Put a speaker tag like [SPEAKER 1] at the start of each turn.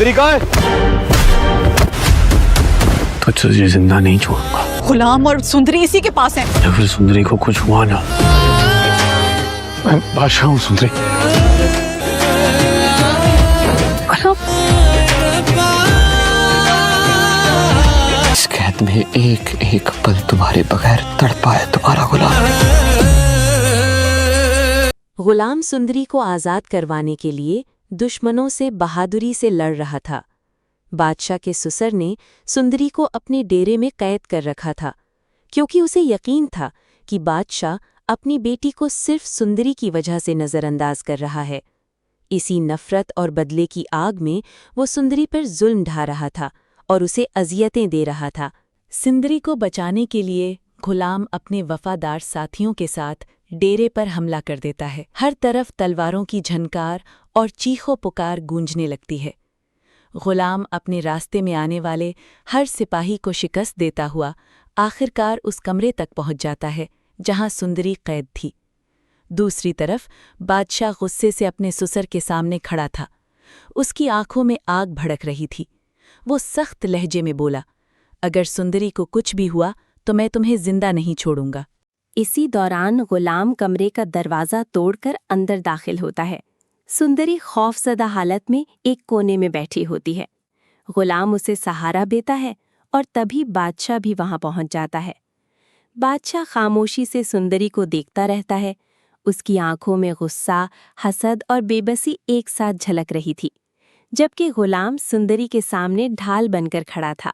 [SPEAKER 1] सुंदरी कहाँ है? तो तुझे जिंदा नहीं छोड़ूंगा।
[SPEAKER 2] गुलाम और सुंदरी इसी के पास हैं।
[SPEAKER 1] या फिर सुंदरी को कुछ हुआ ना, मैं बादशाह हूँ सुंदरी। इस कैद में एक एक पल तुम्हारे बगैर तड़पा है तुम्हारा गुलाम।
[SPEAKER 3] गुलाम सुंदरी को आज़ाद करवाने के लिए दुश्मनों से बहादुरी से लड़ रहा था। बादशाह के सुसर ने सुंदरी को अपने डेरे में कैद कर रखा था, क्योंकि उसे यकीन था कि बादशाह अपनी बेटी को सिर्फ सुंदरी की वजह से नज़रअंदाज कर रहा है। इसी नफ़रत और बदले की आग में वो सुंदरी पर जुल्म ढा रहा था और उसे अजियतें दे रहा था। सुंदरी को बचाने के लिए गुलाम अपने वफादार साथियों के साथ डेरे पर हमला कर देता है। हर तरफ तलवारों की झनकार और चीखों पुकार गूंजने लगती है। गुलाम अपने रास्ते में आने वाले हर सिपाही को शिकस्त देता हुआ आखिरकार उस कमरे तक पहुंच जाता है जहां सुंदरी कैद थी। दूसरी तरफ बादशाह गुस्से से अपने सुसर के सामने खड़ा था। उसकी आंखों में आग भड़क रही थी। वो सख्त लहजे में बोला, अगर सुंदरी को कुछ भी हुआ तो मैं तुम्हें जिंदा नहीं छोड़ूंगा।
[SPEAKER 4] इसी दौरान गुलाम कमरे का दरवाज़ा तोड़कर अंदर दाखिल होता है। सुंदरी खौफजदा हालत में एक कोने में बैठी होती है। गुलाम उसे सहारा देता है और तभी बादशाह भी वहां पहुंच जाता है। बादशाह खामोशी से सुंदरी को देखता रहता है। उसकी आंखों में गुस्सा, हसद और बेबसी एक साथ झलक रही थी, जबकि गुलाम सुंदरी के सामने ढाल बनकर खड़ा था।